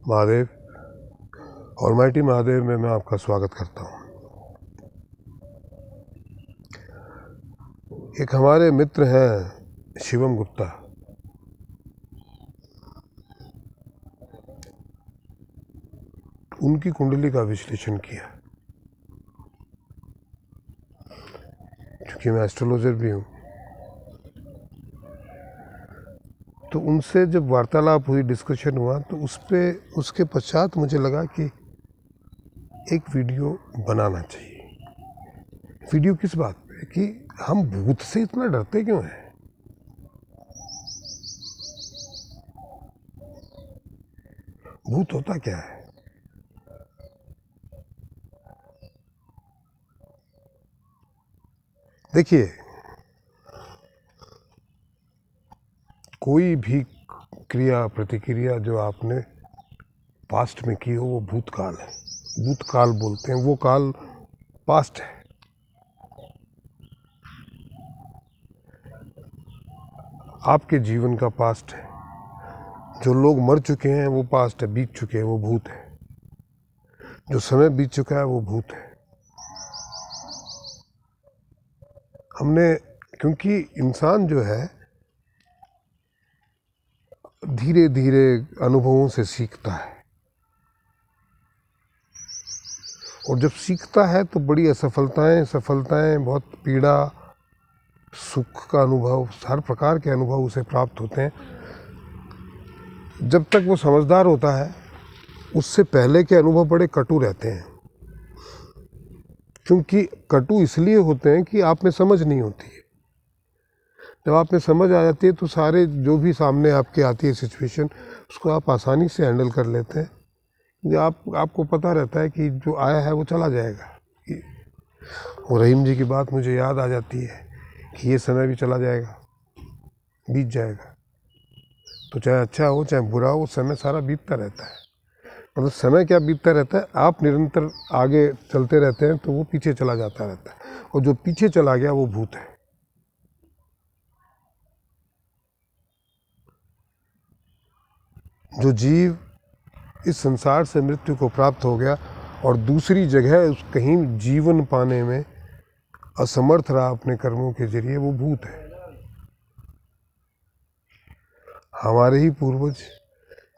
Mahadev, almighty Mahadev में मैं आपका स्वागत करता हूँ। एक हमारे मित्र हैं शिवम गुप्ता, उनकी कुंडली का विश्लेषण किया। क्योंकि मैं एस्ट्रोलॉजर भी हूँ, तो उनसे जब वार्तालाप हुई, डिस्कशन हुआ, तो उसके पश्चात मुझे लगा कि एक वीडियो बनाना चाहिए। वीडियो किस बात पे कि हम भूत से इतना डरते क्यों हैं? भूत होता क्या है? देखिए, कोई भी क्रिया प्रतिक्रिया जो आपने पास्ट में की हो वो भूतकाल है। भूतकाल बोलते हैं, वो काल पास्ट है। आपके जीवन का पास्ट है। जो लोग मर चुके हैं वो पास्ट है, बीत चुके हैं, वो भूत है। जो समय बीत चुका है वो भूत है। हमने, क्योंकि इंसान जो है धीरे धीरे अनुभवों से सीखता है, और जब सीखता है तो बड़ी असफलताएं, सफलताएं, बहुत पीड़ा, सुख का अनुभव, हर प्रकार के अनुभव उसे प्राप्त होते हैं। जब तक वो समझदार होता है, उससे पहले के अनुभव बड़े कटु रहते हैं। क्योंकि कटु इसलिए होते हैं कि आप में समझ नहीं होती है। जब आप में समझ आ जाती है तो सारे जो भी सामने आपके आती है सिचुएशन, उसको आप आसानी से हैंडल कर लेते हैं। आपको पता रहता है कि जो आया है वो चला जाएगा। वो रहीम जी की बात मुझे याद आ जाती है कि ये समय भी चला जाएगा, बीत जाएगा। तो चाहे अच्छा हो चाहे बुरा हो, समय सारा बीतता रहता है। मतलब समय क्या बीतता रहता है, आप निरंतर आगे चलते रहते हैं तो वो पीछे चला जाता रहता है, और जो पीछे चला गया वो भूत है। जो जीव इस संसार से मृत्यु को प्राप्त हो गया और दूसरी जगह उस कहीं जीवन पाने में असमर्थ रहा अपने कर्मों के जरिए, वो भूत है। हमारे ही पूर्वज,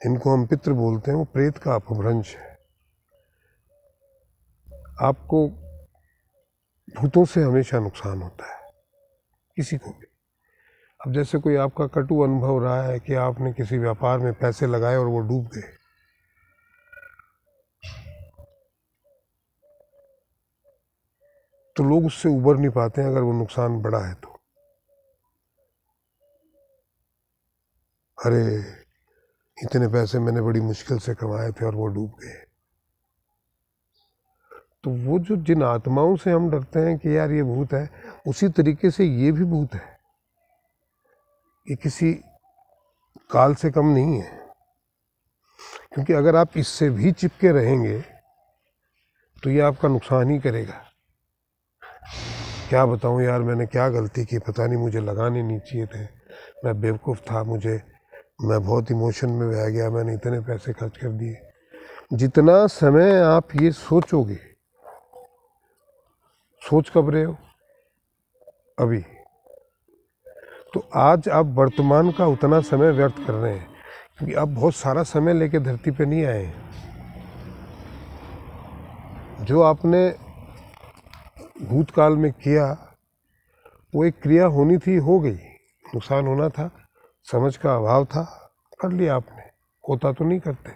इनको हम पितृ बोलते हैं, वो प्रेत का अपभ्रंश है। आपको भूतों से हमेशा नुकसान होता है, किसी को भी। अब जैसे कोई आपका कटु अनुभव रहा है कि आपने किसी व्यापार में पैसे लगाए और वो डूब गए, तो लोग उससे उबर नहीं पाते हैं अगर वो नुकसान बड़ा है तो। अरे, इतने पैसे मैंने बड़ी मुश्किल से कमाए थे और वो डूब गए। तो वो जो जिन आत्माओं से हम डरते हैं कि यार ये भूत है, उसी तरीके से ये भी भूत है। ये किसी काल से कम नहीं है। क्योंकि अगर आप इससे भी चिपके रहेंगे तो ये आपका नुकसान ही करेगा। क्या बताऊं यार, मैंने क्या गलती की, पता नहीं, मुझे लगाने नहीं चाहिए थे, मैं बेवकूफ़ था, मैं बहुत इमोशन में बह गया, मैंने इतने पैसे खर्च कर दिए। जितना समय आप ये सोचोगे, सोच कब रहे हो? अभी। तो आज आप वर्तमान का उतना समय व्यर्थ कर रहे हैं, क्योंकि आप बहुत सारा समय लेके धरती पे नहीं आए हैं। जो आपने भूतकाल में किया, वो एक क्रिया होनी थी, हो गई। नुकसान होना था, समझ का अभाव था, कर लिया आपने। होता तो नहीं करते।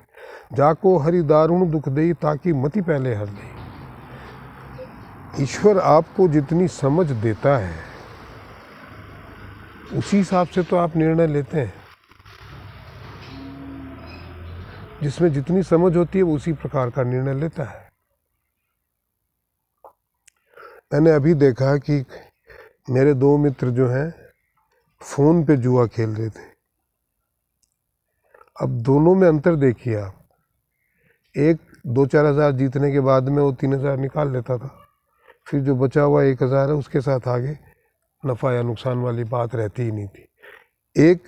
जाको हरि दारुण दुख देई ताकि मति पहले हर दे। ईश्वर आपको जितनी समझ देता है उसी हिसाब से तो आप निर्णय लेते हैं। जिसमें जितनी समझ होती है वो उसी प्रकार का निर्णय लेता है। मैंने अभी देखा कि मेरे दो मित्र जो हैं फ़ोन पे जुआ खेल रहे थे। अब दोनों में अंतर देखिए आप। एक 2-4 हज़ार जीतने के बाद में वो 3 हज़ार निकाल लेता था, फिर जो बचा हुआ 1 हज़ार है उसके साथ आगे नफ़ा या नुकसान वाली बात रहती ही नहीं थी। 1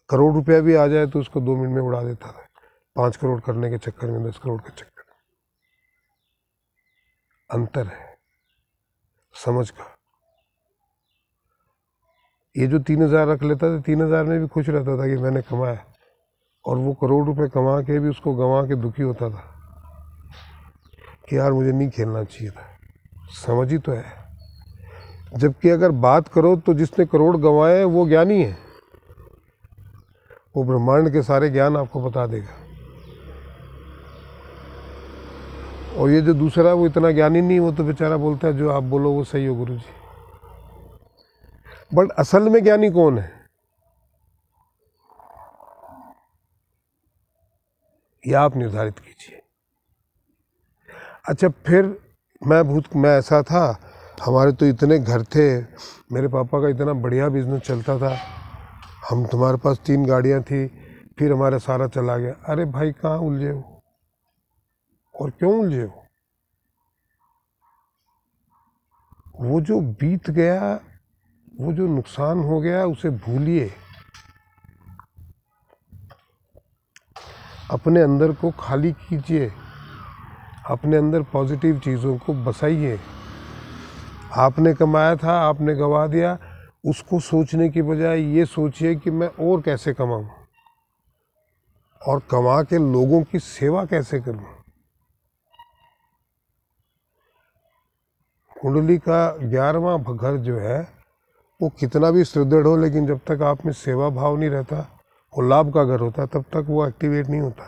करोड़ रुपया भी आ जाए तो उसको 2 मिनट में उड़ा देता था। 5 करोड़ करने के चक्कर में, 10 करोड़ के चक्कर में। अंतर है समझ का। ये जो 3,000 रख लेता था, 3,000 में भी खुश रहता था कि मैंने कमाया, और वो करोड़ रुपए कमा के भी उसको गंवा के दुखी होता था कि यार मुझे नहीं खेलना चाहिए था। समझ ही तो है। जबकि अगर बात करो तो जिसने करोड़ गंवाए वो ज्ञानी है, वो ब्रह्मांड के सारे ज्ञान आपको बता देगा। और ये जो दूसरा वो इतना ज्ञानी नहीं, वो तो बेचारा बोलता है जो आप बोलो वो सही हो गुरुजी। बट असल में ज्ञानी कौन है, ये आप निर्धारित कीजिए। अच्छा, फिर मैं ऐसा था, हमारे तो इतने घर थे, मेरे पापा का इतना बढ़िया बिजनेस चलता था, हम तुम्हारे पास 3 गाड़ियां थी, फिर हमारा सारा चला गया। अरे भाई कहाँ उलझे हो, और क्यों उलझे हो? वो जो बीत गया, वो जो नुकसान हो गया, उसे भूलिए। अपने अंदर को खाली कीजिए, अपने अंदर पॉजिटिव चीज़ों को बसाइए। आपने कमाया था, आपने गवा दिया, उसको सोचने की बजाय ये सोचिए कि मैं और कैसे कमाऊं, और कमा के लोगों की सेवा कैसे करूं। कुंडली का 11वां घर जो है वो कितना भी सुदृढ़ हो, लेकिन जब तक आप में सेवा भाव नहीं रहता, वो लाभ का घर होता, तब तक वो एक्टिवेट नहीं होता।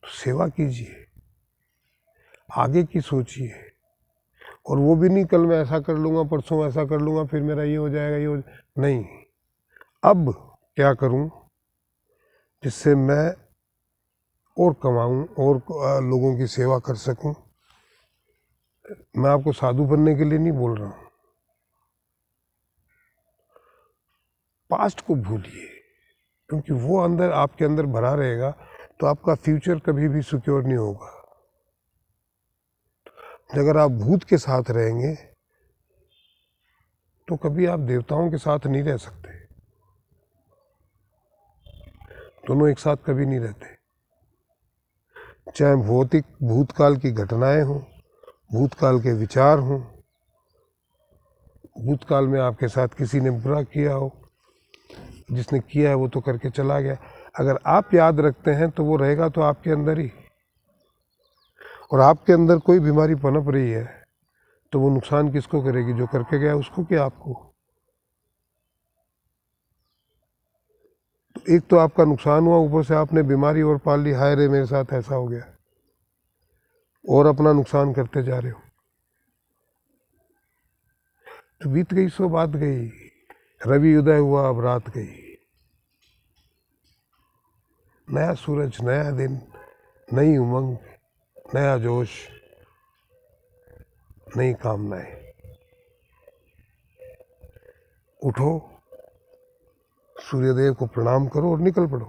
तो सेवा कीजिए, आगे की सोचिए, और वो भी नहीं कल मैं ऐसा कर लूँगा, परसों ऐसा कर लूँगा, फिर मेरा ये हो जाएगा, ये हो नहीं। अब क्या करूँ जिससे मैं और कमाऊँ और लोगों की सेवा कर सकूँ। मैं आपको साधु बनने के लिए नहीं बोल रहा हूँ। पास्ट को भूलिए, क्योंकि वो अंदर आपके अंदर भरा रहेगा तो आपका फ्यूचर कभी भी सिक्योर नहीं होगा। अगर आप भूत के साथ रहेंगे तो कभी आप देवताओं के साथ नहीं रह सकते। दोनों एक साथ कभी नहीं रहते। चाहे भौतिक भूतकाल की घटनाएं हों, भूतकाल के विचार हों, भूतकाल में आपके साथ किसी ने बुरा किया हो, जिसने किया है वो तो करके चला गया, अगर आप याद रखते हैं तो वो रहेगा तो आपके अंदर ही। और आपके अंदर कोई बीमारी पनप रही है तो वो नुकसान किसको करेगी, जो करके गया उसको कि आपको। तो एक तो आपका नुकसान हुआ, ऊपर से आपने बीमारी और पाल ली, हाय रे मेरे साथ ऐसा हो गया, और अपना नुकसान करते जा रहे हो। तो बीत गई सो बात गई, रवि उदय हुआ अब रात गई। नया सूरज, नया दिन, नई उमंग, नया जोश, नई कामनाएं। उठो, सूर्यदेव को प्रणाम करो और निकल पड़ो।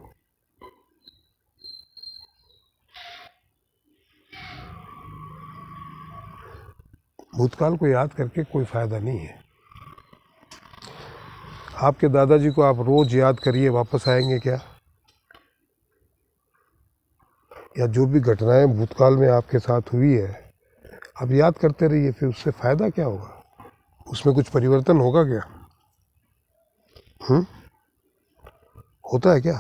भूतकाल को याद करके कोई फायदा नहीं है। आपके दादाजी को आप रोज याद करिए, वापस आएंगे क्या? या जो भी घटनाएं भूतकाल में आपके साथ हुई है आप याद करते रहिए, फिर उससे फायदा क्या होगा? उसमें कुछ परिवर्तन होगा क्या? होता है क्या?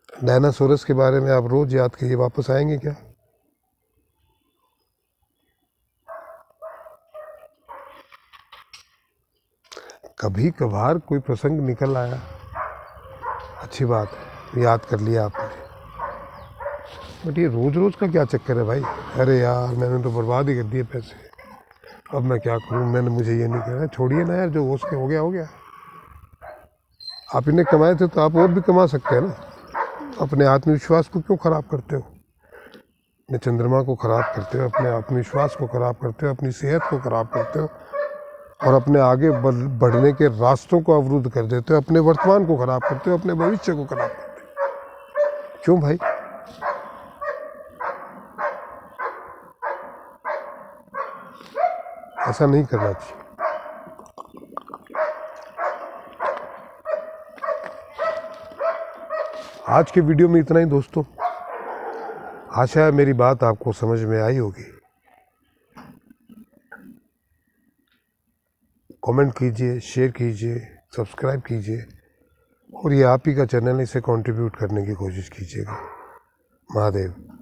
डायनासोरस के बारे में आप रोज याद करिए, वापस आएंगे क्या? कभी कभार कोई प्रसंग निकल आया, अच्छी बात है, याद कर लिया आपने, बट ये रोज रोज का क्या चक्कर है भाई? अरे यार मैंने तो बर्बाद ही कर दिए पैसे, अब मैं क्या करूं, मुझे ये नहीं कहना। छोड़िए ना यार, जो हो गया हो गया। आप इन्हें कमाए थे तो आप और भी कमा सकते हैं ना। अपने आत्मविश्वास को क्यों खराब करते हो? अपने चंद्रमा को खराब करते हो, अपने आत्मविश्वास को खराब करते हो, अपनी सेहत को खराब करते हो, और अपने आगे बढ़ने के रास्तों को अवरुद्ध कर देते हो, अपने वर्तमान को खराब करते हो, अपने भविष्य को खराब करते हो। क्यों भाई? ऐसा नहीं करना चाहिए। आज के वीडियो में इतना ही दोस्तों। आशा है मेरी बात आपको समझ में आई होगी। कमेंट कीजिए, शेयर कीजिए, सब्सक्राइब कीजिए और ये आप ही का चैनल है, इसे कंट्रीब्यूट करने की कोशिश कीजिएगा। महादेव।